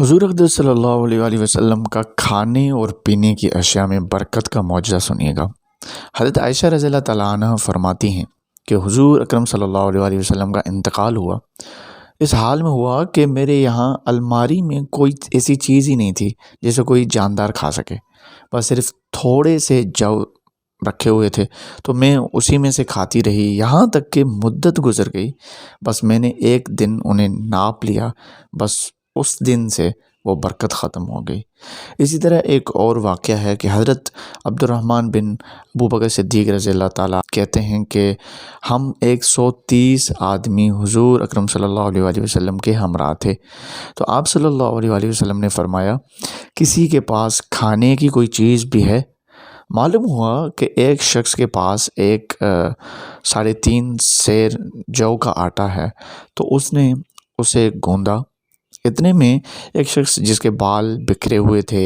हुज़ूर अक़दस सल्लल्लाहु अलैहि वसल्लम का खाने और पीने की अशिया में बरकत का मौजज़ा सुनिएगा। हज़रत आयशा रज़ियल्लाहु तआला अन्हा फरमाती हैं कि हुज़ूर अकरम सल्लल्लाहु अलैहि वसल्लम का इंतकाल हुआ। इस हाल में हुआ कि मेरे यहाँ अलमारी में कोई ऐसी चीज़ ही नहीं थी जिसे कोई जानदार खा सके। बस सिर्फ़ थोड़े से जव रखे हुए थे, तो मैं उसी में से खाती रही, यहाँ तक कि मुद्दत गुज़र गई। बस मैंने एक दिन उन्हें नाप लिया, बस उस दिन से वो बरकत ख़त्म हो गई। इसी तरह एक और वाक़या है कि हज़रत अब्दुर्रहमान बिन अबू बकर सिद्दीक़ रज़ियल्लाहु ताला कहते हैं कि हम 130 आदमी हुज़ूर अकरम सल्लल्लाहु अलैहि वसल्लम के हमरा थे। तो आप सल्लल्लाहु अलैहि वसल्लम ने फ़रमाया, किसी के पास खाने की कोई चीज़ भी है? मालूम हुआ कि एक शख्स के पास एक 3.5 सेर जौ का आटा है, तो उसने उसे गूँधा। इतने में एक शख्स जिसके बाल बिखरे हुए थे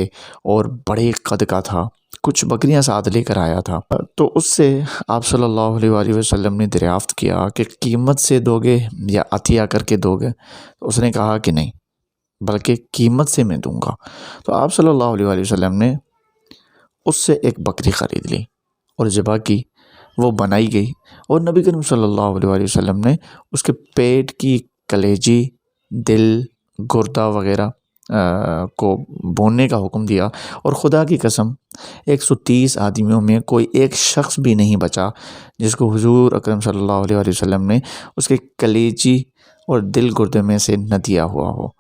और बड़े कद का था, कुछ बकरियां साथ लेकर आया था। तो उससे आप सल्लल्लाहु अलैहि वसल्लम ने दरियाफ़्त किया कि कीमत से दोगे या अतिया करके दोगे? तो उसने कहा कि नहीं, बल्कि कीमत से मैं दूंगा। तो आप सल्लल्लाहु अलैहि वसल्लम ने उससे एक बकरी ख़रीद ली और ज़िबा की। वो बनाई गई और नबी करीम सल्लल्लाहु अलैहि वसल्लम ने उसके पेट की कलेजी, दिल, गुर्दा वग़ैरह को भूनने का हुक्म दिया। और ख़ुदा की कसम 130 आदमियों में कोई एक शख्स भी नहीं बचा जिसको हुज़ूर अकरम सल्लल्लाहु अलैहि वसल्लम ने उसके कलेजी और दिल गुर्दे में से न दिया हुआ हो।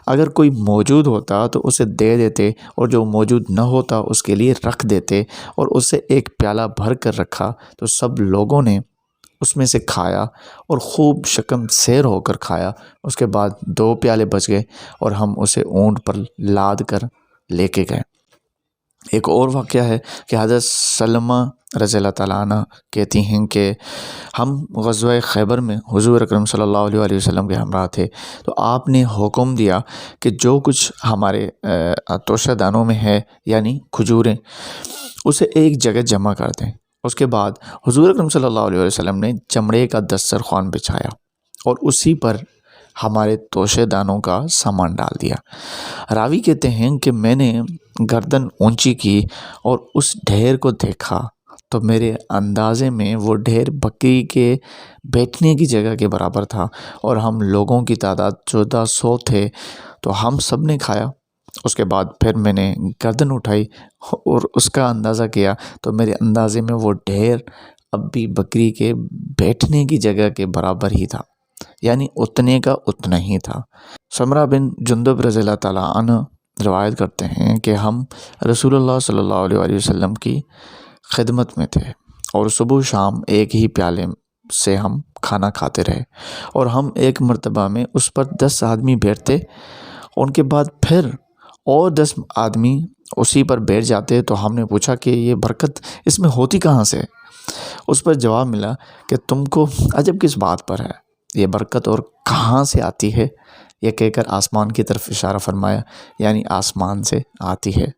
अगर कोई मौजूद होता तो उसे दे देते, और जो मौजूद न होता उसके लिए रख देते, और उससे एक प्याला भर कर रखा। तो सब लोगों ने उसमें से खाया और खूब शकम सैर होकर खाया। उसके बाद 2 प्याले बच गए और हम उसे ऊँट पर लाद कर लेके गए। एक और वाक़या है कि हज़रत सलमा रज़ियल्लाहु ताला अन्हा कहती हैं कि हम ग़ज़वा खैबर में हुज़ूर अकरम सल्लल्लाहु अलैहि वसल्लम के हमरा थे। तो आपने हुक्म दिया कि जो कुछ हमारे तोशादानों में है, यानी खजूरें, उसे एक जगह जमा कर दें। उसके बाद हुज़ूर अकरम सल्लल्लाहु अलैहि वसल्लम ने चमड़े का दस्तरख़्वान बिछाया और उसी पर हमारे तोशेदानों का सामान डाल दिया। रावी कहते हैं कि मैंने गर्दन ऊंची की और उस ढेर को देखा, तो मेरे अंदाज़े में वो ढेर बकरी के बैठने की जगह के बराबर था, और हम लोगों की तादाद 1400 थे। तो हम सब ने खाया। उसके बाद फिर मैंने गर्दन उठाई और उसका अंदाज़ा किया, तो मेरे अंदाज़े में वो ढेर अब भी बकरी के बैठने की जगह के बराबर ही था, यानी उतने का उतना ही था। समरा बिन जुंदब रज़ियल्लाहु ताला अन्हु रवायत करते हैं कि हम रसूलुल्लाह सल्लल्लाहु अलैहि वसल्लम की खिदमत में थे और सुबह शाम एक ही प्याले से हम खाना खाते रहे, और हम एक मर्तबा में उस पर 10 आदमी बैठते, उनके बाद फिर और 10 आदमी उसी पर बैठ जाते। तो हमने पूछा कि ये बरकत इसमें होती कहाँ से? उस पर जवाब मिला कि तुमको अजब किस बात पर है, ये बरकत और कहाँ से आती है? ये कहकर आसमान की तरफ इशारा फरमाया, यानी आसमान से आती है।